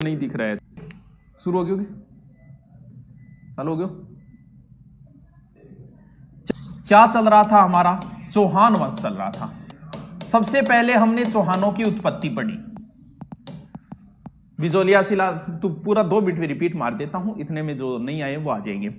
नहीं दिख रहा है। शुरू हो गया, चालू हो गया। क्या चल रहा था हमारा? चौहान वंश चल रहा था। सबसे पहले हमने चौहानों की उत्पत्ति पढ़ी। बिजोलिया शिला, तो पूरा 2 मिनट में रिपीट मार देता हूं, इतने में जो नहीं आए वो आ जाएंगे।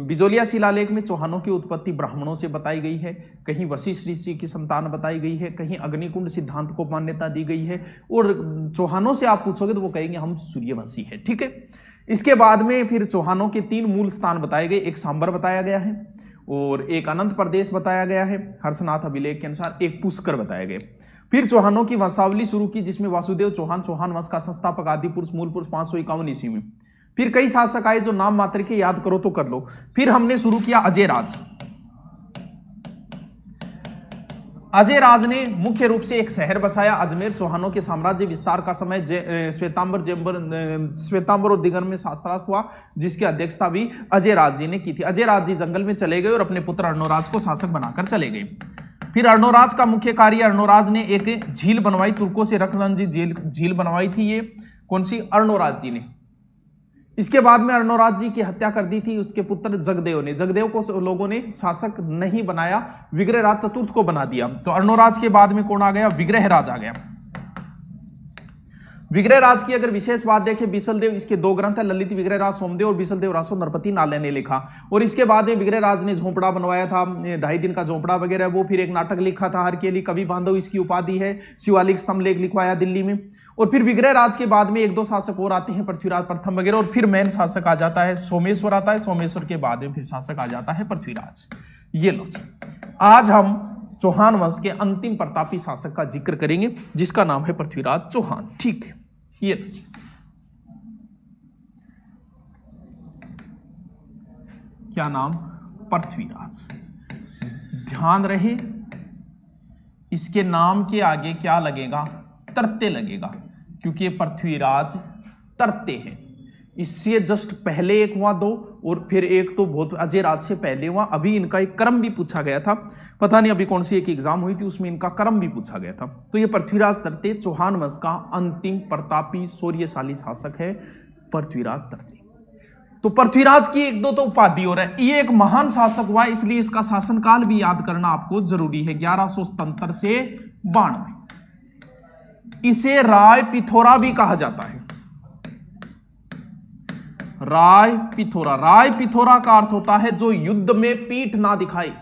बिजोलिया शिलालेख में चौहानों की उत्पत्ति ब्राह्मणों से बताई गई है, कहीं वशिष्ठ ऋषि की संतान बताई गई है, कहीं अग्निकुंड सिद्धांत को मान्यता दी गई है। और चौहानों से आप पूछोगे तो वो कहेंगे हम सूर्यवंशी है, ठीक है। इसके बाद में फिर चौहानों के 3 मूल स्थान बताए गए। एक सांबर बताया गया है, और एक अनंत प्रदेश बताया गया है हर्षनाथ अभिलेख के अनुसार, एक पुष्कर बताए गए। फिर चौहानों की वंशावली शुरू की, जिसमें वासुदेव चौहान चौहान वंश का संस्थापक, आदि पुरुष मूल पुरुष 551 ईस्वी में। फिर कई शासक आए जो नाम मात्र के याद करो तो कर लो। फिर हमने शुरू किया अजय राज। अजय राज ने मुख्य रूप से एक शहर बसाया अजमेर। चौहानों के साम्राज्य विस्तार का समय श्वेतांबर और दिगंबर में शास्त्रार्थ हुआ, जिसकी अध्यक्षता भी अजय राज जी ने की थी। अजय राज जी जंगल में चले गए और अपने पुत्र अर्णोराज को शासक बनाकर चले गए। फिर अर्णोराज का मुख्य कार्य, अर्णोराज ने एक झील बनवाई, तुर्कों से रखरंजी झील बनवाई थी। ये कौन सी? अर्णोराज जी ने। इसके बाद में अर्णोराज जी की हत्या कर दी थी उसके पुत्र जगदेव ने। जगदेव को लोगों ने शासक नहीं बनाया, विग्रहराज चतुर्थ को बना दिया। तो अर्णोराज के बाद में कौन आ गया? विग्रहराज आ गया। विग्रहराज की अगर विशेष बात देखें, बिसलदेव, इसके 2 ग्रंथ है, ललित विग्रहराज सोमदेव और बिसलदेव रासो नरपति नाले ने लिखा। और इसके बाद में विग्रहराज ने झोंपड़ा बनवाया था, 2.5 दिन का झोंपड़ा वगैरह। वो फिर एक नाटक लिखा था हरकेली, कवि बांधव इसकी उपाधि है। शिवालिक स्तंभ लेख लिखवाया दिल्ली में। और फिर विग्रहराज के बाद में 1-2 शासक और आते हैं, पृथ्वीराज प्रथम वगैरह। और फिर मैन शासक आ जाता है, सोमेश्वर आता है। सोमेश्वर के बाद में फिर शासक आ जाता है पृथ्वीराज। ये लो, आज हम चौहान वंश के अंतिम प्रतापी शासक का जिक्र करेंगे, जिसका नाम है पृथ्वीराज चौहान, ठीक है। ये क्या नाम? पृथ्वीराज। ध्यान रहे, इसके नाम के आगे क्या लगेगा? तरते लगेगा, क्योंकि ये पृथ्वीराज तरते हैं। इससे जस्ट पहले एक हुआ 2, और फिर एक तो बहुत अजय राज से पहले हुआ। अभी इनका एक क्रम भी पूछा गया था, पता नहीं अभी कौन सी एक एग्जाम हुई थी, उसमें इनका क्रम भी पूछा गया था। तो ये पृथ्वीराज तरते चौहान वंश का अंतिम प्रतापी शौर्यशाली शासक है, पृथ्वीराज तरते। तो पृथ्वीराज की 1-2 तो उपाधि हो रहा है। ये एक महान शासक हुआ, इसलिए इसका शासनकाल भी याद करना आपको जरूरी है, 1177 से 92। इसे राय पिथौरा भी कहा जाता है। राय पिथौरा, राय पिथौरा का अर्थ होता है जो युद्ध में पीठ ना दिखाए।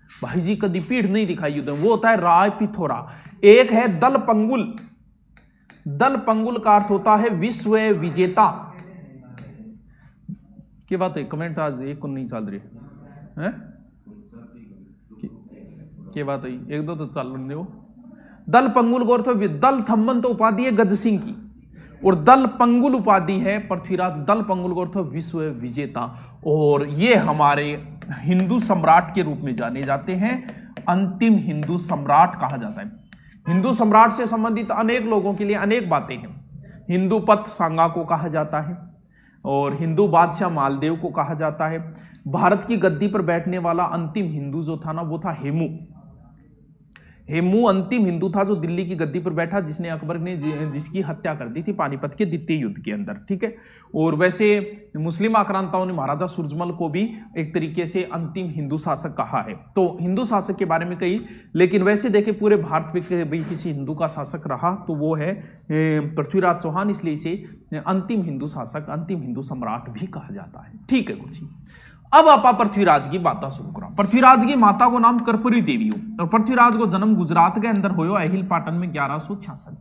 भाई जी कभी पीठ नहीं दिखाई युद्ध में, वो होता है राय पिथौरा। एक है दल पंगुल। दल पंगुल का अर्थ होता है विश्व विजेता। क्या बात है? कमेंट आज एक को नहीं चल रही है, क्या बात है? 1-2 तो चल रहे हो। दल पंगुल गौर तो दल थम्मन तो उपाधि है गज सिंह की, और दल पंगुल उपाधि है पृथ्वीराज। दल पंगुल गौर तो विश्व विजेता। और ये हमारे हिंदू सम्राट के रूप में जाने जाते हैं, अंतिम हिंदू सम्राट कहा जाता है। हिंदू सम्राट से संबंधित अनेक लोगों के लिए अनेक बातें हैं। हिंदू पथ सांगा को कहा जाता है, और हिंदू बादशाह मालदेव को कहा जाता है। भारत की गद्दी पर बैठने वाला अंतिम हिंदू जो था ना, वो था हेमू। हेमू अंतिम हिंदू था जो दिल्ली की गद्दी पर बैठा, जिसने अकबर ने जिसकी हत्या कर दी थी पानीपत के द्वितीय युद्ध के अंदर, ठीक है। और वैसे मुस्लिम आक्रांताओं ने महाराजा सूरजमल को भी एक तरीके से अंतिम हिंदू शासक कहा है। तो हिंदू शासक के बारे में कही, लेकिन वैसे देखें पूरे भारत में भी किसी हिंदू का शासक रहा तो वो है पृथ्वीराज चौहान, इसलिए इसे अंतिम हिंदू शासक, अंतिम हिंदू सम्राट भी कहा जाता है, ठीक है कुछ। अब आप पृथ्वीराज की बात शुरू करा। पृथ्वीराज की माता को नाम कर्पूरी देवी हो, और पृथ्वीराज को जन्म गुजरात के अंदर हो अहिल पाटन में 1166।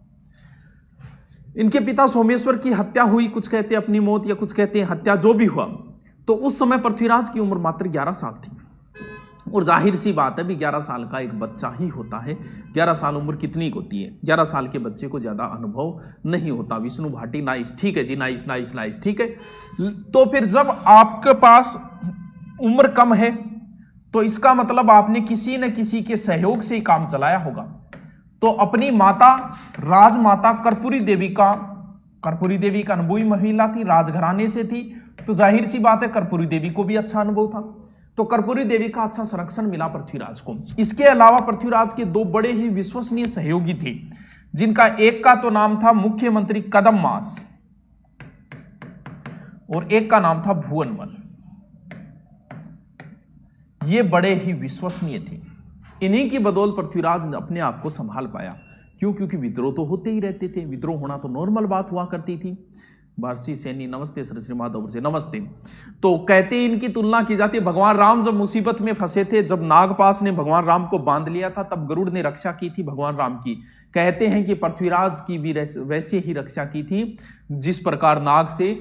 इनके पिता सोमेश्वर की हत्या हुई, कुछ कहते हैं अपनी मौत या कुछ कहते हैं हत्या, जो भी हुआ। तो उस समय पृथ्वीराज की उम्र मात्र 11 साल थी। और जाहिर सी बात है भी 11 साल का एक बच्चा ही होता है। 11 साल उम्र कितनी होती है? 11 साल के बच्चे को ज्यादा अनुभव नहीं होता। विष्णु भाटी नाइस, ठीक है जी, नाइस नाइस नाइस, ठीक है। तो फिर जब आपके पास उम्र कम है तो इसका मतलब आपने किसी न किसी के सहयोग से ही काम चलाया होगा। तो अपनी माता राजमाता कर्पूरी देवी का अनुभवी महिला थी, राजघराने से थी, तो जाहिर सी बात है कर्पूरी देवी को भी अच्छा अनुभव था। तो कर्पूरी देवी का अच्छा संरक्षण मिला पृथ्वीराज को। इसके अलावा पृथ्वीराज के 2 बड़े ही विश्वसनीय सहयोगी थे, जिनका एक का तो नाम था मुख्यमंत्री कदम मास, और एक का नाम था भुवनमल। ये बड़े ही विश्वसनीय थे। इन्हीं की बदौलत पृथ्वीराज ने अपने आप को संभाल पाया। क्यों? क्योंकि विद्रोह तो होते ही रहते थे, विद्रोह होना तो नॉर्मल बात हुआ करती थी। भारती सैनी नमस्ते, श्री माधव से नमस्ते। तो कहते इनकी तुलना की जाती है, भगवान राम जब मुसीबत में फंसे थे, जब नागपाश ने भगवान राम को बांध लिया था, तब गरुड़ ने रक्षा की थी भगवान राम की। कहते हैं कि पृथ्वीराज की भी वैसे ही रक्षा की थी, जिस प्रकार नाग से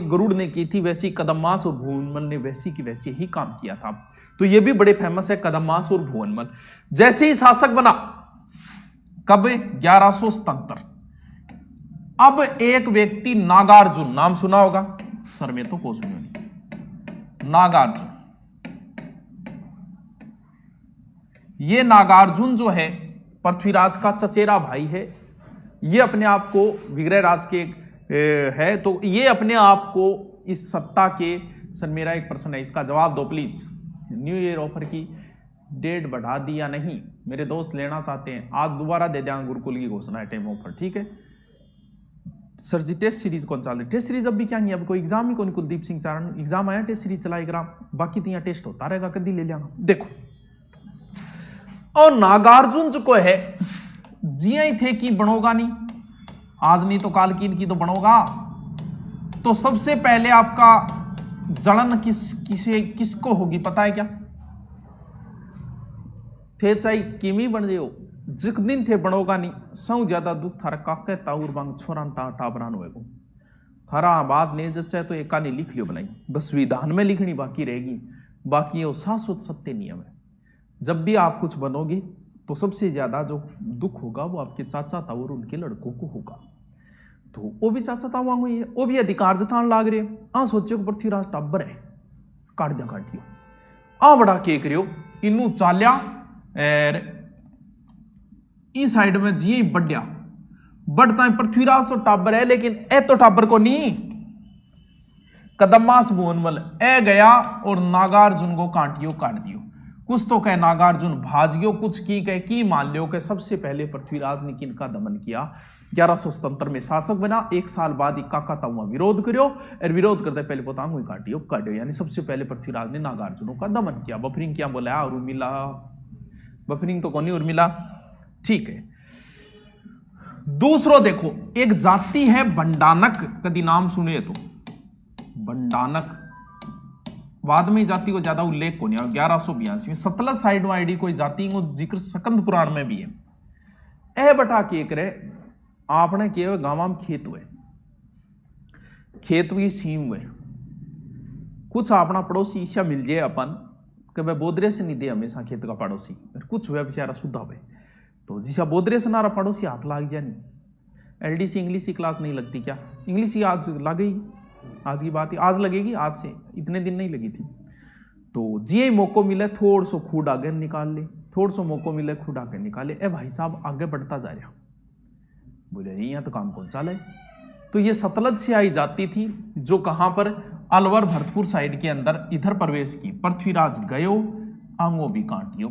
गरुड़ ने की थी, वैसी कदम्मास और भुवनमल ने वैसी की वैसे ही काम किया था। तो ये भी बड़े फेमस है, कदम्मास और भुवनमल। जैसे ही शासक बना, कब? 1177। अब एक व्यक्ति नागार्जुन, नाम सुना होगा सर, में तो को सुना नहीं, नागार्जुन। ये नागार्जुन जो है पृथ्वीराज का चचेरा भाई है। ये अपने आप को विग्रह राज के है, तो ये अपने आप को इस सत्ता के, सर मेरा एक प्रश्न है, इसका जवाब दो प्लीज। न्यू ईयर ऑफर की डेट बढ़ा दी या नहीं? मेरे दोस्त लेना चाहते हैं, आज दोबारा दे देंगे गुरुकुल की घोषणा है, टाइम ऑफर, ठीक है सर जी। टेस्ट सीरीज कौन चाल रही? टेस्ट सीरीज अब भी क्या नहीं, अब कोई एग्जाम ही कौन, कुलदीप सिंह चारण एग्जाम आया, टेस्ट सीरीज चलाएगा, बाकी तो यहाँ टेस्ट होता रहेगा, कभी ले लिया। देखो, और नागार्जुन जो को है जिया ही थे कि बनोगा नहीं, आज नहीं तो काल की इनकी तो बनोगा। तो सबसे पहले आपका जलन किसको होगी पता है क्या? थे चाहे किमी बन जाओ, जिस दिन थे बनोगा नहीं, सौ ज्यादा दुख थारा काके ताउर बांग छोरान टाबरान होएगो। थारा बात नहीं जच्चा तो एक लिख लियो बनाई, बस विधान में लिखनी बाकी रहेगी, बाकी ये शाश्वत सत्य नियम है। जब भी आप कुछ बनोगे तो सबसे ज्यादा जो दुख होगा वो आपके चाचा ताऊ और उनके लड़कों को होगा। तो वो भी चाचा ताऊ हुई है, वो भी अधिकार जतान लाग रहे। आ सोचो पृथ्वीराज टाबर है, काट दियो आ बड़ा के करियो, इनू चालिया और इस साइड में जी बढ़िया बढ़ता है। पृथ्वीराज तो टाबर है, लेकिन ए तो टाबर को नहीं, कदम्मास भुवनमल ए गया और नागार्जुन को काट दियो। कुछ तो कह नागार्जुन भाज गयो, कुछ की मान लियो कि सबसे पहले पृथ्वीराज ने किनका दमन किया? 1177 में शासक बना, एक साल बाद इक्का ताऊआ विरोध करियो, और विरोध करते पहले पोतांग हुई काटियो, यानी सबसे पहले पृथ्वीराज ने नागार्जुनों का दमन किया। बफरिंग क्या बोला? उर्मिला, बफरिंग तो कौन? उर्मिला, ठीक है। दूसरो देखो, एक जाति है बंडानक, कभी नाम सुने तो बंडानक, बाद में जाति को ज्यादा उल्लेख को नहीं। 1182 में सतलज साइड वाइडी कोई जाति को जिक्र सकंद पुराण में भी है। ए बटा के करे आपने के गांव में खेत हुए, खेत हुई सीम हुए, कुछ अपना पड़ोसी ईसा मिल जाए अपन कि वह बोदरे से नहीं दे हमेशा खेत का पड़ोसी, कुछ हुआ बेचारा शुद्ध हुए तो जिसा बोदरे से नारा पड़ोसी हाथ लाग जाए। नहीं एलडीसी इंग्लिश की क्लास नहीं लगती क्या? इंग्लिश ही आज लग गई, आज की बात है, आज लगेगी, आज से इतने दिन नहीं लगी थी। तो जिये मौको मिले थोड़ा सो खूड आगे निकाल ले, थोड़ा सो मौको मिले खूड आगे निकाले। ए भाई साहब आगे बढ़ता जा रहा, बोले नहीं यहाँ तो काम कौन चाले। तो ये सतलज से आई जाती थी जो कहां पर अलवर भरतपुर साइड के अंदर इधर प्रवेश की। पृथ्वीराज गयो, आंगो भी काट दियो।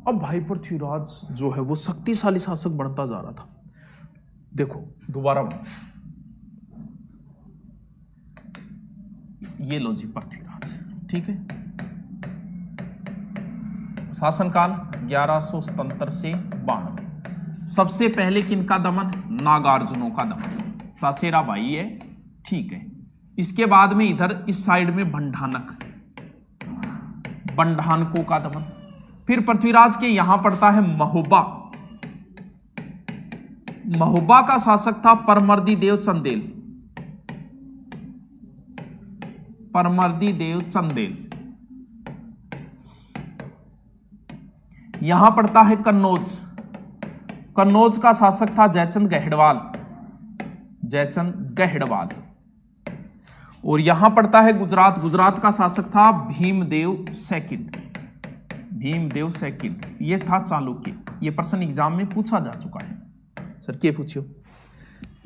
अब भाई पृथ्वीराज जो है वो शक्तिशाली शासक बनता जा रहा था। देखो दोबारा ये लो जी पृथ्वीराज, ठीक है। शासनकाल 1177 से 92। सबसे पहले किनका दमन? नागार्जुनों का दमन, चाचेरा भाई है, ठीक है। इसके बाद में इधर इस साइड में बंडानकों का दमन। फिर पृथ्वीराज के यहां पड़ता है महोबा। महोबा का शासक था परमर्दी देव चंदेल। यहां पड़ता है कन्नौज का शासक था जयचंद गहड़वाल। और यहां पड़ता है गुजरात का शासक था भीमदेव सेकंड। ये था चालुक्य। ये प्रश्न एग्जाम में पूछा जा चुका है। सर क्या पूछियो?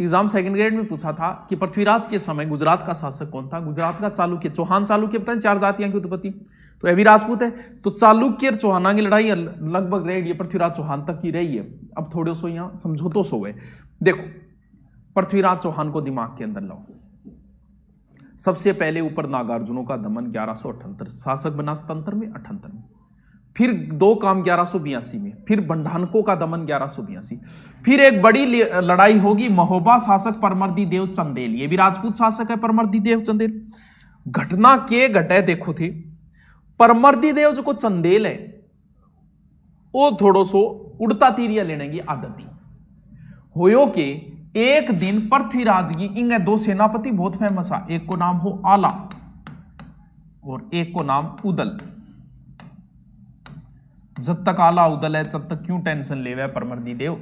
एग्जाम सेकंड ग्रेड में पूछा था कि पृथ्वीराज के समय गुजरात का शासक कौन था? गुजरात का चालुक्य, चौहान चालुक्य पता है, 4 जातियां की उत्पत्ति, तो अभी राजपूत है। तो चालुक्य और चौहाना की लड़ाई लगभग रही, ये पृथ्वीराज चौहान तक की रही है। अब थोड़े सो यहां समझौतों सो हुए। देखो पृथ्वीराज चौहान को दिमाग के अंदर लाओ। सबसे पहले ऊपर नागार्जुनों का दमन 1178 शासक बना तंत्र में 78 में, फिर दो काम 1182 में, फिर बंडानको का दमन 1182, फिर एक बड़ी लड़ाई होगी महोबा शासक परमर्दी देव चंदेल, ये भी राजपूत शासक है परमर्दी देव चंदेल। घटना के घटे देखो थे, परमर्दी देव जो को चंदेल है वो थोड़ो सो उड़ता तीरिया लेने की आदत होयो के एक दिन पृथ्वीराज की इंगे दो सेनापति बहुत फेमस है, एक को नाम हो आला और एक को नाम उदल। जब तक आला उदल है तब तक क्यों टेंशन ले हुआ परमर्दी देव।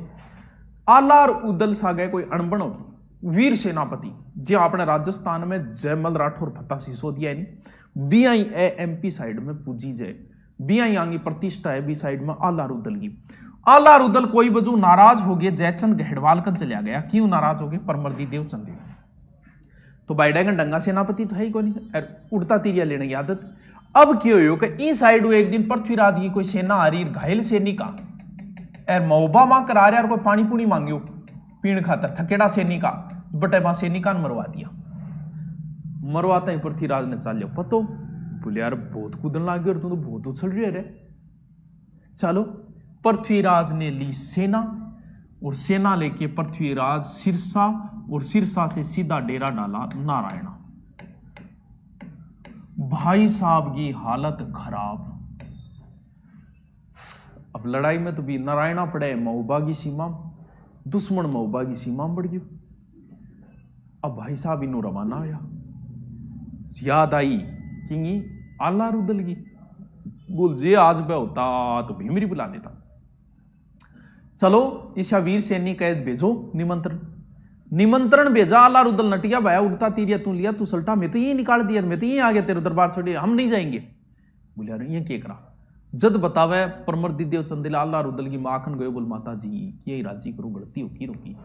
आला और उदल सा गए कोई अणबण होगी, वीर सेनापति जो अपने राजस्थान में जयमल राठौर फतेह सिसोदिया नहीं बीआई एमपी साइड में पूजी जय बीआई आंगी प्रतिष्ठा है बी साइड में आला उदल की। आला उदल कोई वजह नाराज हो गए, जयचंद गहड़वाल कर चला गया। क्यों नाराज हो गए? परमर्दी देव चंदेल तो बाइडेगन डंगा सेनापति तो है ही कोई, उड़ता तीरिया लेने की आदत। अब क्यों हो कि इस साइड एक दिन पृथ्वीराज की कोई सेना आ रही घायल सैनिक का मौबा मां करा रहा कोई पानी पुनी मांगियो पीण खातर थकेड़ा सैनिक का बटे वहां सैनिका ने मरवा दिया। मरवाता ही पृथ्वीराज ने चाल लिया पतो बोले यार बहुत कूदन लग गया और तू तो बहुत उछल रही है। चलो पृथ्वीराज ने ली सेना और सेना लेके पृथ्वीराज सिरसा और सिरसा से सीधा डेरा डाला नारायणा। भाई साहब की हालत खराब। अब लड़ाई में तो भी नारायणा पड़े मऊबा की सीमा, दुश्मन मऊबा की सीमा बढ़ गई। अब भाई साहब इन्हों रवाना आया, याद आई कि आला रुदल की बोल जे आज बे होता तो भीमरी बुला देता। चलो ईशा वीर सैनी कैद भेजो निमंत्रण भेजा। आला रुदल नटिया भाया उड़ता तीरिया तू लिया तू सल्टा, मैं तो ये निकाल दिया, मैं तो ये आ गया तेरे दरबार छोड़िए, हम नहीं जाएंगे। बोले यार ये क्या करा जद बतावे परमर्दी देव चंदेल आला रुदल की माखन गयो बोल माता जी ये राजी करो गलती होकी रोकी।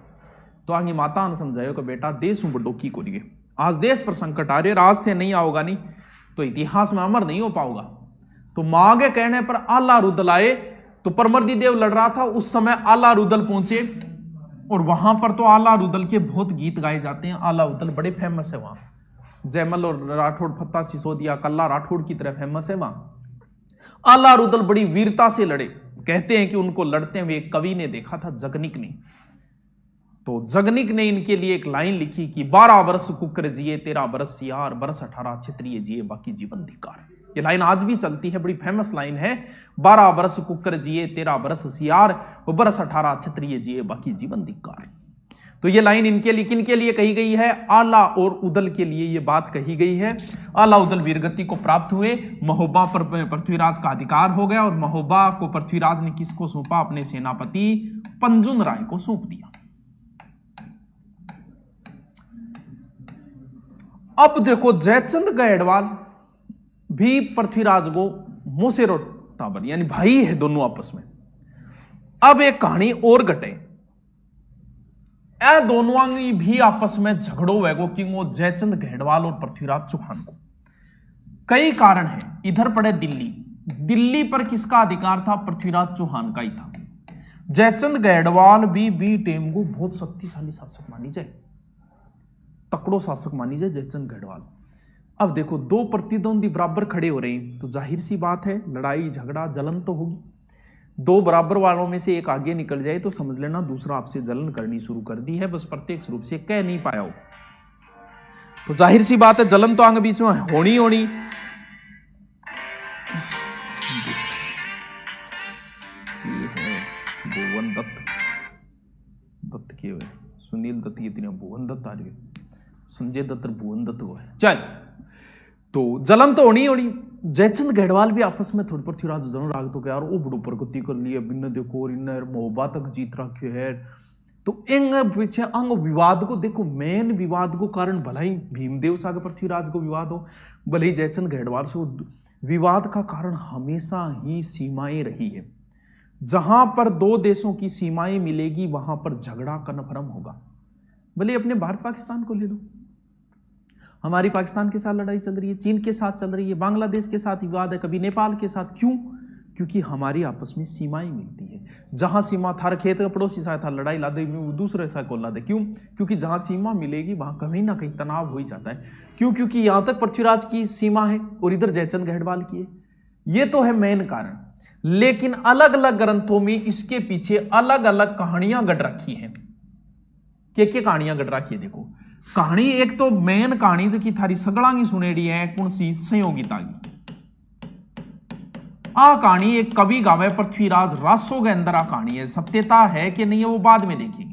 तो आगे माता ने समझायो कि बेटा देश बड़ोकी को लिए आज देश पर संकट आ रहे, आज थे नहीं आओगा नहीं तो इतिहास में अमर नहीं हो पाओगा। तो मां के कहने पर आला रुदल आए। तो परमर्दी देव लड़ रहा था उस समय आला रुदल पहुंचे और वहां पर तो आला रुदल के बहुत गीत गाए जाते हैं। आला रुदल बड़े फेमस है वहां, जयमल और राठौड़ फतेह सिसोदिया कल्ला राठौड़ की तरह फेमस है वहां। आला रुदल बड़ी वीरता से लड़े। कहते हैं कि उनको लड़ते हुए एक कवि ने देखा था जगनिक ने। तो जगनिक ने इनके लिए एक लाइन लिखी कि 12 बरस कुकर जिए 13 बरस सियार, बरस 18 क्षत्रिय जिए बाकी जीवन धिकार। ये लाइन आज भी चलती है, बड़ी फेमस लाइन है। 12 बरस कुकर जिए 13 बरस सियार, बरस 18 क्षत्रिय जिए बाकी जीवन धिकार। तो ये लाइन इनके लिए किनके लिए कही गई है? आला और उदल के लिए ये बात कही गई है। आला उदल वीरगति को प्राप्त हुए, महोबा पर पृथ्वीराज का अधिकार हो गया और महोबा को पृथ्वीराज ने किसको सौंपा? अपने सेनापति पंजुन राय को सौंप दिया। अब देखो जयचंद गहड़वाल भी पृथ्वीराज को मोसेरो टाबर यानी भाई है दोनों आपस में। अब एक कहानी और घटे, ए दोनों भी आपस में झगड़ो वेगो कि वो जयचंद गहड़वाल और पृथ्वीराज चौहान को। कई कारण है। इधर पड़े दिल्ली पर किसका अधिकार था? पृथ्वीराज चौहान का ही था। जयचंद गहड़वाल भी टेम को बहुत शक्तिशाली शासक मानी जाए, तकड़ो शासक मानी जाए जयचंद गहड़वाल। अब देखो दो प्रतिद्वंदी बराबर खड़े हो रहे हैं तो जाहिर सी बात है लड़ाई झगड़ा जलन तो होगी। दो बराबर वालों में से एक आगे निकल जाए तो समझ लेना दूसरा आपसे जलन करनी शुरू कर दी है, बस प्रत्यक्ष रूप से कह नहीं पाया हो। तो जाहिर सी बात है जलन तो आगे बीच में होनी। भुवन दत्त के हुए सुनील दत्त की इतनी भुवन दत्त आ रही है, संजय दत्त भुवन दत्त को है। चल तो जलन तो होनी। जयचंद गहड़वाल भी आपस में थोड़ी पृथ्वीराज जरूर राग तो यार वो बड़ो प्रगति कर लिया बिन्न देखो इन्हें मोहबा तक जीत रखे है। तो इन पीछे अंग विवाद को देखो, मेन विवाद को कारण भला ही भीमदेव सागर पृथ्वीराज को विवाद हो, भले ही जयचंद गहड़वाल से विवाद का कारण हमेशा ही सीमाएं रही है। जहां पर दो देशों की सीमाएं मिलेगी वहां पर झगड़ा कन्फर्म होगा। भले अपने भारत पाकिस्तान को ले लो, हमारी पाकिस्तान के साथ लड़ाई चल रही है, चीन के साथ चल रही है, बांग्लादेश के साथ विवाद है, कभी नेपाल के साथ। क्यों? क्योंकि हमारी आपस में सीमाएं मिलती है। जहां सीमा थार खेत का पड़ोसी सा था, लड़ाई ला दे दूसरे सा को ला दे। क्यों? क्योंकि जहां सीमा मिलेगी वहां कहीं ना कहीं तनाव हो ही जाता है। क्यों? क्योंकि यहां तक पृथ्वीराज की सीमा है और इधर जयचंद गढ़वाल की है। ये तो है मेन कारण, लेकिन अलग अलग ग्रंथों में इसके पीछे अलग अलग कहानियां गढ़ रखी हैं। क्या कहानियां गढ़ रखी है? देखो, कहानी एक तो मेन कहानी जो की थारी सगड़ांगी सुनेड़ी है कौन सी? संयोगिता की। आ कहानी एक कवि गावे पृथ्वीराज रासो के अंदर आ कहानी है। सत्यता है कि नहीं है वो बाद में देखेंगे।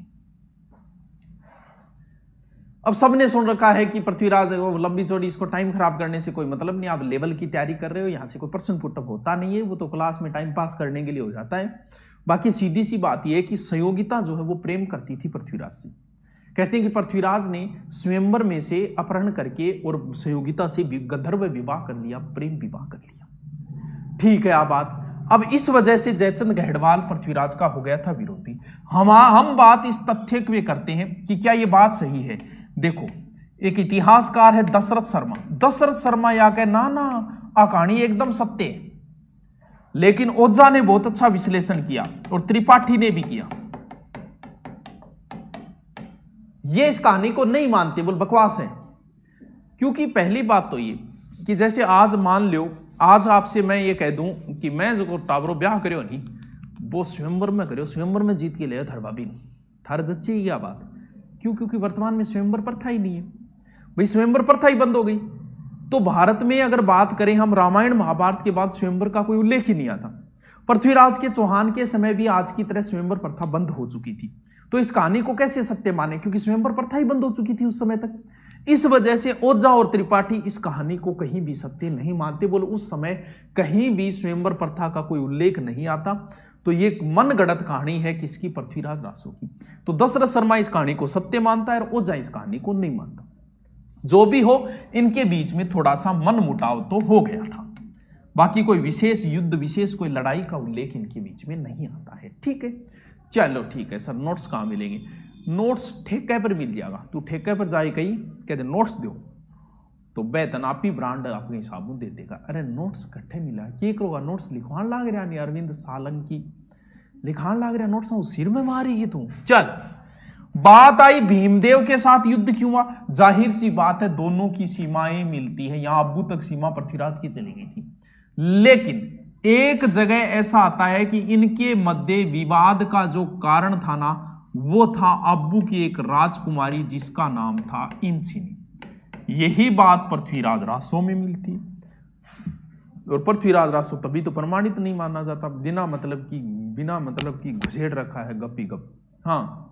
अब सबने सुन रखा है कि पृथ्वीराज लंबी चौड़ी, इसको टाइम खराब करने से कोई मतलब नहीं। आप लेवल की तैयारी कर रहे हो, यहां से कोई प्रश्न पुटअप होता नहीं है, वो तो क्लास में टाइम पास करने के लिए हो जाता है। बाकी सीधी सी बात यह है कि संयोगिता जो है वो प्रेम करती थी पृथ्वीराज से। कहते हैं कि पृथ्वीराज ने स्वयंवर में से अपहरण करके और संयोगिता से गंधर्व विवाह कर लिया, प्रेम विवाह कर लिया। ठीक है, बात अब इस वजह से जयचंद गढ़वाल पृथ्वीराज का हो गया था विरोधी। हम बात इस तथ्य पे करते हैं कि क्या यह बात सही है। देखो, एक इतिहासकार है दशरथ शर्मा। दशरथ शर्मा या कहे ना ना आ कहानी एकदम सत्य है, लेकिन ओझा ने बहुत अच्छा विश्लेषण किया और त्रिपाठी ने भी किया। ये इस कहानी को नहीं मानते, बोल बकवास है। क्योंकि पहली बात तो ये कि जैसे आज मान लो, आज आपसे मैं ये कह दूं कि मैं जो टावरो ब्याह करो नहीं, वो स्वयंवर में करो, स्वयंवर में जीत के ले थर भाभी थर जच्ची क्या बात। क्यों? क्योंकि वर्तमान में स्वयंवर प्रथा ही नहीं है भाई, स्वयंवर प्रथा ही बंद हो गई। तो भारत में अगर बात करें हम, रामायण महाभारत के बाद स्वयंवर का कोई उल्लेख ही नहीं आता। पृथ्वीराज के चौहान के समय भी आज की तरह स्वयंवर प्रथा बंद हो चुकी थी। तो इस कहानी को कैसे सत्य माने? क्योंकि स्वयंवर प्रथा ही बंद हो चुकी थी उस समय तक। इस वजह से ओझा और त्रिपाठी इस कहानी को कहीं भी सत्य नहीं मानते। बोलो, उस समय कहीं भी स्वयंवर प्रथा का कोई उल्लेख नहीं आता। तो ये मनगढ़ंत कहानी है किसकी? पृथ्वीराज रासो की। तो दशरथ शर्मा इस कहानी को सत्य मानता है और ओझा इस कहानी को नहीं मानता। जो भी हो, इनके बीच में थोड़ा सा मन मुटाव तो हो गया था। बाकी कोई विशेष युद्ध, विशेष कोई लड़ाई का उल्लेख इनके बीच में नहीं आता है। ठीक है, चलो ठीक है सर। नोट्स कहां मिलेंगे? नोट्स ठेके पर मिल जाएगा। तू ठेके पर जाए कहीं कहते नोट्स दो तो बेतन आप ही ब्रांड अपने हिसाबों दे देगा। अरे नोट्स कट्ठे मिला के करोगा? नोट्स लिखवान लाग रहा नहीं, अरविंद सालंकी लिखान लाग रहा नोट्स, सिर में मारी है तू। चल, बात आई भीमदेव के साथ युद्ध क्यों हुआ? जाहिर सी बात है, दोनों की सीमाएं मिलती है। यहां अब्बू तक सीमा पृथ्वीराज की चली गई थी, लेकिन एक जगह ऐसा आता है कि इनके मध्य विवाद का जो कारण था ना, वो था अब्बू की एक राजकुमारी जिसका नाम था इंसिनी। यही बात पृथ्वीराज रासो में मिलती, और पृथ्वीराज रासो तभी तो प्रमाणित नहीं माना जाता। बिना मतलब की घुसेड़ रखा है गप ही गप। हाँ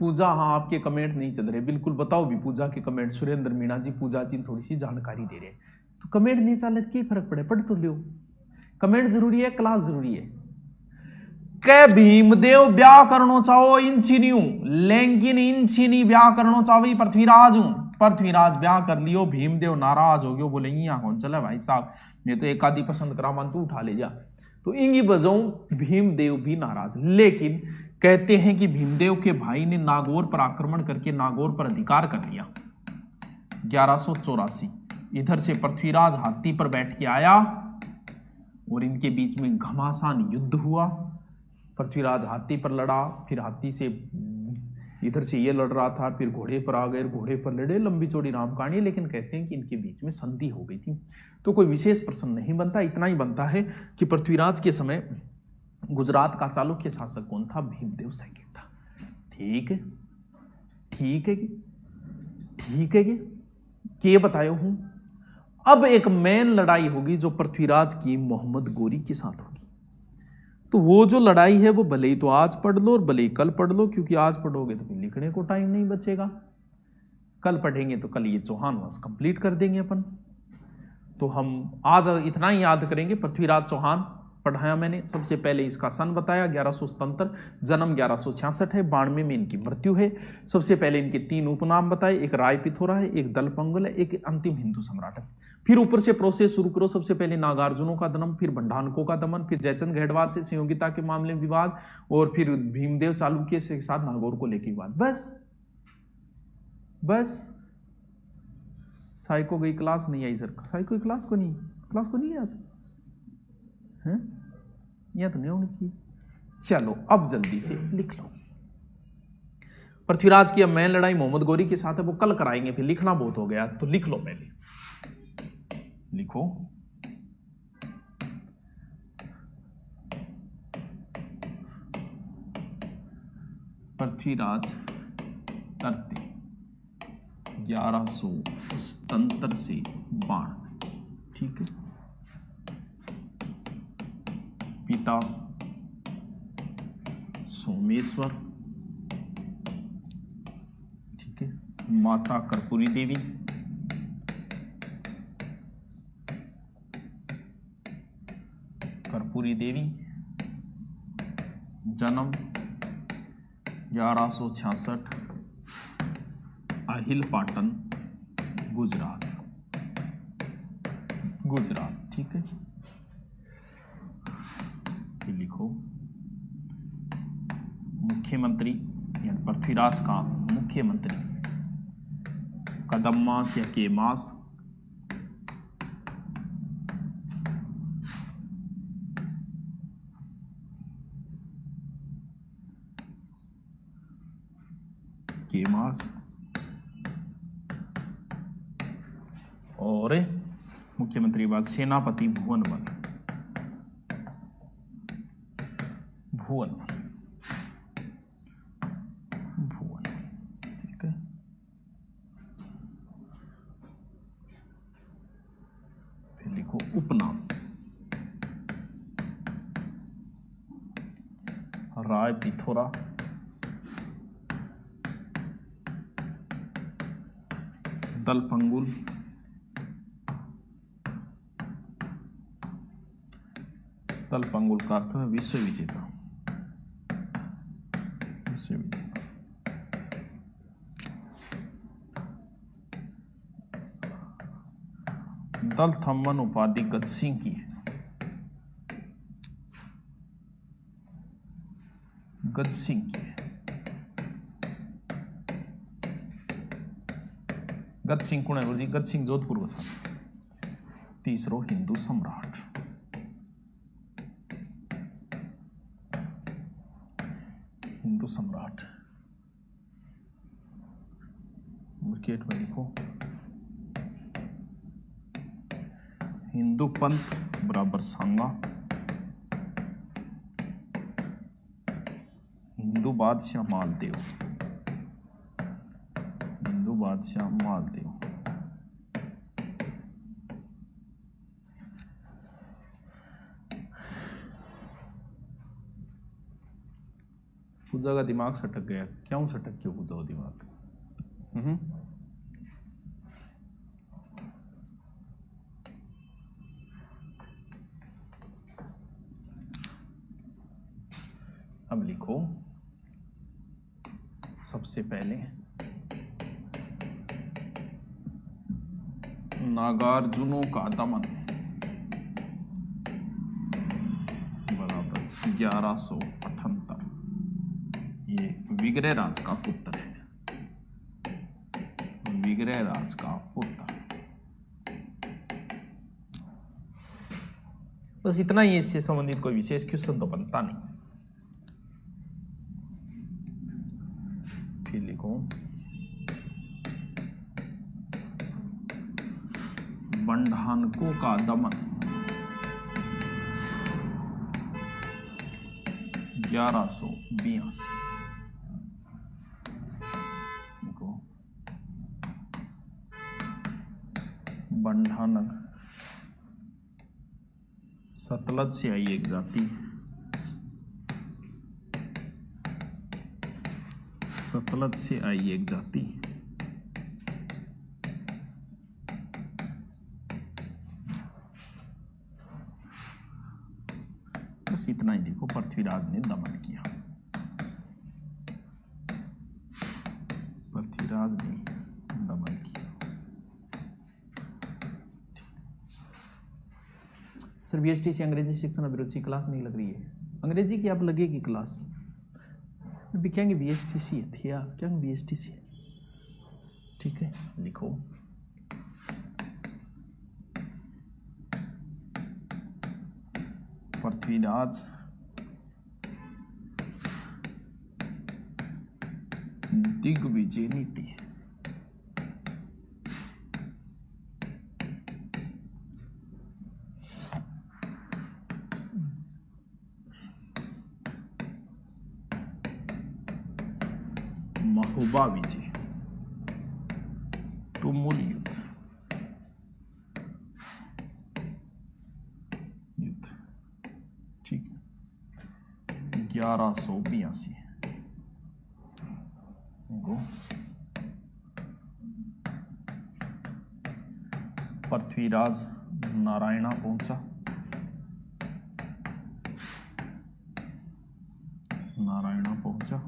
पूजा, हाँ आपके कमेंट नहीं चल रहे, बिल्कुल बताओ भी पूजा के कमेंट। सुरेंद्र मीणा जी पूजा जी थोड़ी सी जानकारी दे रहे हैं, तो कमेंट नहीं चल रहे, क्या फर्क पड़े? पढ़ तो लो। कमेंट जरूरी है, क्लास जरूरी है। के भीमदेव ब्याह करना चाहो इंसिनी, लेकिन इंसिनी ब्याह करना चाहो पृथ्वीराज हूं। पृथ्वीराज ब्याह कर लियो, भीमदेव नाराज हो गयो, बोले यहाँ कौन चला भाई साहब, नहीं तो एक आदि पसंद करा मन तू उठा ले जा। तो इंगी बजाऊ भीमदेव भी नाराज। लेकिन कहते हैं कि भीमदेव के भाई ने नागौर पर आक्रमण करके नागौर पर अधिकार कर लिया 1184। इधर से पृथ्वीराज हाथी पर बैठ के आया और इनके बीच में घमासान युद्ध हुआ। पृथ्वीराज हाथी पर लड़ा, फिर हाथी से इधर से ये लड़ रहा था, फिर घोड़े पर आ गए, घोड़े पर लड़े। लंबी चौड़ी राम कहानी, लेकिन कहते हैं कि इनके बीच में संधि हो गई थी। तो कोई विशेष प्रश्न नहीं बनता, इतना ही बनता है कि पृथ्वीराज के समय गुजरात का चालुक्य शासक कौन था? भीमदेव सेकंड था। ठीक है, ठीक है, ठीक है कि बतायो हूं। अब एक मेन लड़ाई होगी जो पृथ्वीराज की मोहम्मद गोरी के साथ होगी। तो वो जो लड़ाई है वो भले ही तो आज पढ़ लो और भले ही कल पढ़ लो, क्योंकि आज पढ़ोगे तो फिर लिखने को टाइम नहीं बचेगा। कल पढ़ेंगे तो कल ये चौहान वंश कंप्लीट कर देंगे अपन। तो हम आज इतना ही याद करेंगे। पृथ्वीराज चौहान पढ़ाया मैंने। सबसे पहले इसका सन बताया 1177, जन्म 1166 है, 92 में इनकी मृत्यु है। सबसे पहले इनके 3 उपनाम बताए, एक राय पिथोरा है, एक दलपंगुल है, एक अंतिम हिंदू सम्राट है। फिर ऊपर से प्रोसेस शुरू करो। सबसे पहले नागार्जुनों का दमन, फिर भंडारकों का दमन, फिर जयचंद गढ़वाल से संयोगिता के मामले में विवाद, और फिर भीमदेव चालुक्य के साथ नागौर को लेकर विवाद। बस साई को गई क्लास नहीं आई सर, साई कोई क्लास को नहीं है आज। हैं, यह तो नहीं होनी चाहिए। चलो अब जल्दी से लिख लो। पृथ्वीराज की अब मेन लड़ाई मोहम्मद गोरी के साथ है, वो कल कराएंगे, फिर लिखना बहुत हो गया, तो लिख लो पहले। लिखो पृथ्वीराज करते 1177 से 92, ठीक है। पिता सोमेश्वर, ठीक है। माता कर्पूरी देवी, कर्पूरी देवी, जन्म 1166, अहिल पाटन, गुजरात, गुजरात, ठीक है। फिर लिखो मुख्यमंत्री, यानी पृथ्वीराज का मुख्यमंत्री कदम मास या के मास, के मास, और मुख्यमंत्री बाद सेनापति भुवनवन, भुवनवन, भुवन, ठीक है। फिर लिखो उपनाम राय पिथोरा, दलपंगुल, दलपंगुल का अर्थ है विश्व विजेता, विश्व विजेता। दलथम्मन उपाधि गज सिंह की है, गज सिंह की है। गज सिंह कौन है जी? गज सिंह जोधपुर का शासक, तीसरो हिंदू सम्राट, हिंदू सम्राट। ब्रैकेट में लिखो हिंदू पंथ बराबर सांगा, हिंदू बादशाह मालदेव, हिंदू बादशाह मालदेव। पूजा का दिमाग सटक गया, क्यों सटक, क्यों पूजा का दिमाग? अब लिखो सबसे पहले नागार्जुनों का दमन बराबर 1178, ये विग्रह राज का पुत्र है, विग्रह राज का पुत्र। बस इतना ही, इससे संबंधित कोई विशेष क्वेश्चन तो बनता नहीं। फिर लिखो बंडानको का दमन 1182, देखो बंडानक सतलज से आई एक जाति, सतलज से आई एक जाति, बस इतना ही देखो, पृथ्वीराज ने दमन किया, पृथ्वीराज ने दमन किया। सर बीएसटी से अंग्रेजी शिक्षण अभिरुचि क्लास नहीं लग रही है, अंग्रेजी की आप लगेगी क्लास, कहेंगे बीएसटीसी है, थी आप क्या बीएसटीसी है, ठीक है। लिखो पृथ्वीराज दिग्विजय नीति। महोबा विजय, तुमुल युद्ध, ठीक है, 1182 पृथ्वीराज नारायणा पहुंचा, नारायणा पहुंचा,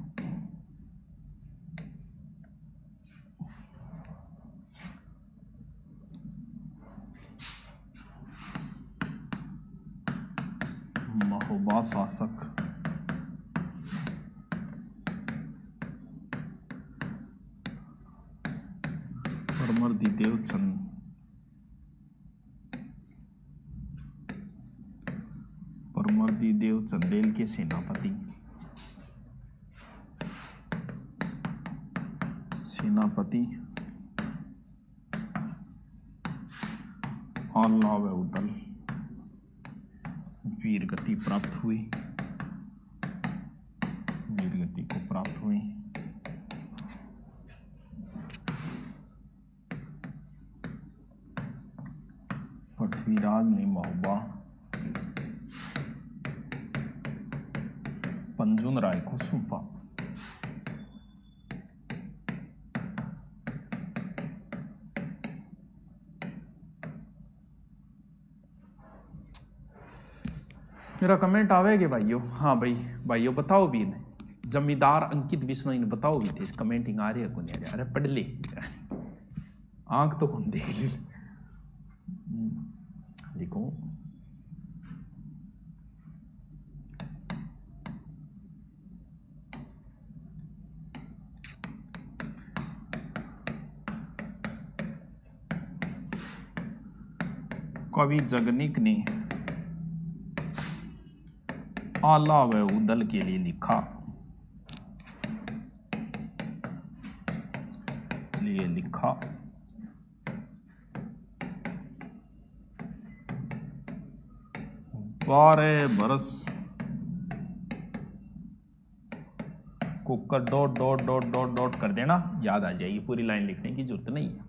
महोबा शासक परमर्दी देव चंदेल के सेनापति अलाउद्दीन वीरगति प्राप्त हुई, वीरगति को प्राप्त हुई। पृथ्वीराज ने महोबा पंजुन राय को सौंपा। मेरा कमेंट आवेगे भाइयों? हाँ भाइयों बताओ भी ने, जमींदार अंकित बिश्नोई ने बताओ भी थे, कमेंटिंग आ रही है कौन? अरे पढ़ ले, आंख तो कौन देख ली। लिखो कवि जगनिक ने अलाउद्दीन के लिए लिखा, बारह बरस cooker dot dot dot dot dot कर देना, याद आ जाएगी, पूरी लाइन लिखने की जरूरत नहीं है।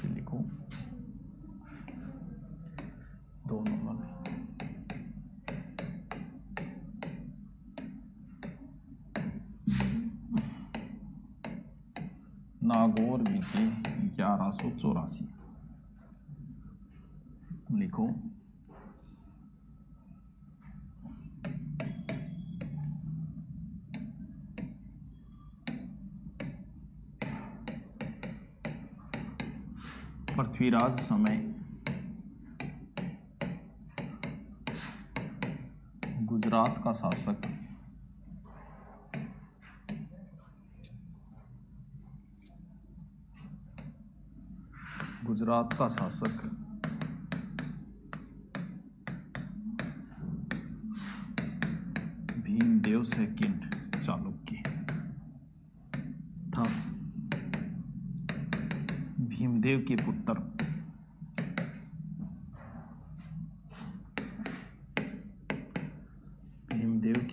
लिखो 2 नंबर नागौर विजय 1184। लिखो पृथ्वीराज समय गुजरात का शासक भीमदेव सेकंड चालुक्य था। भीमदेव के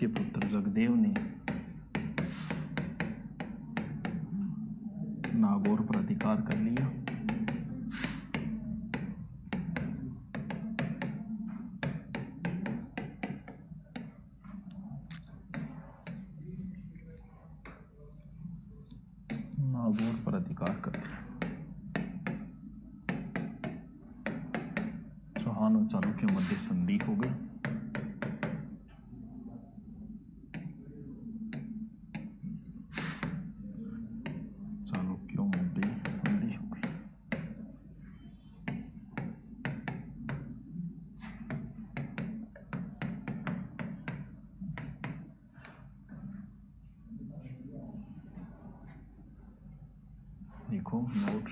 पुत्र जगदेव ने नागौर पर अधिकार कर लिया। नागौर पर अधिकार कर लिया। चौहान और चालुक्य मध्य संधि हो गई। देखो नोट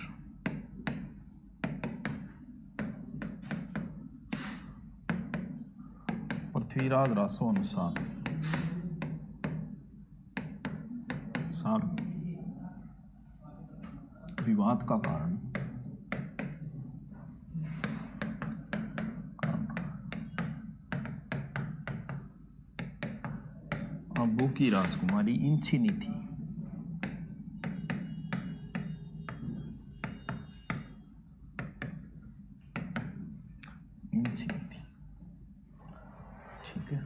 पृथ्वीराज रासो अनुसार विवाद का कारण अबू की राजकुमारी इंचिनी थी। ठीक है,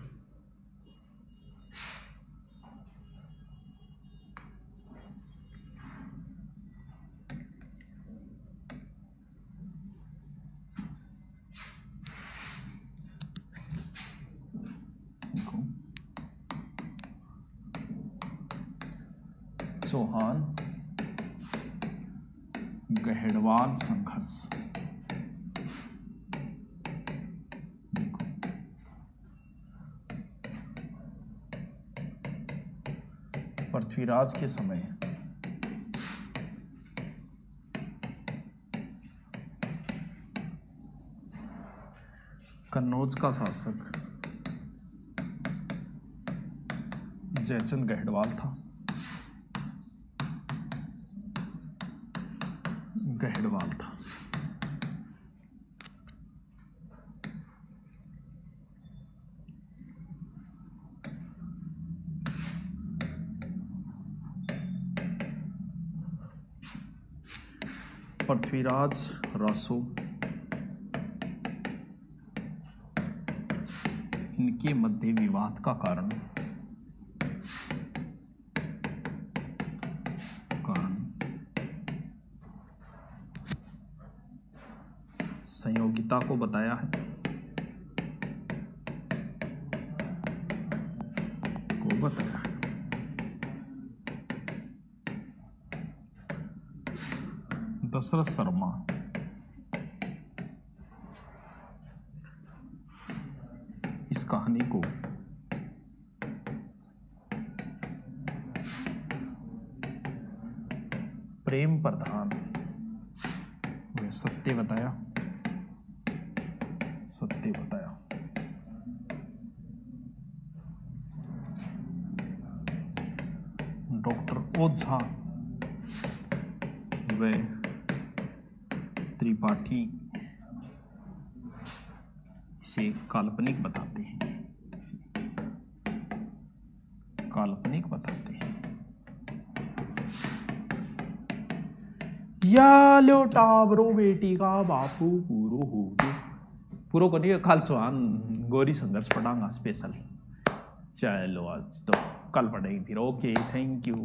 चौहान गहड़वाल संघर्ष। पृथ्वीराज के समय कन्नौज का शासक जयचंद गहड़वाल था। पृथ्वीराज रासो इनके मध्य विवाद का कारण संयोगिता को बताया है, दशरथ शर्मा इस कहानी को प्रेम प्रधान व सत्य बताया। डॉक्टर ओझा व त्रिपाठी इसे काल्पनिक बताते हैं। या लो टाबरो बेटी का बापू पूरो करिए कल चौहान गौरी संघर्ष पढ़ाऊंगा स्पेशल। चलो आज तो कल पढ़ेंगे फिर। Okay, thank you.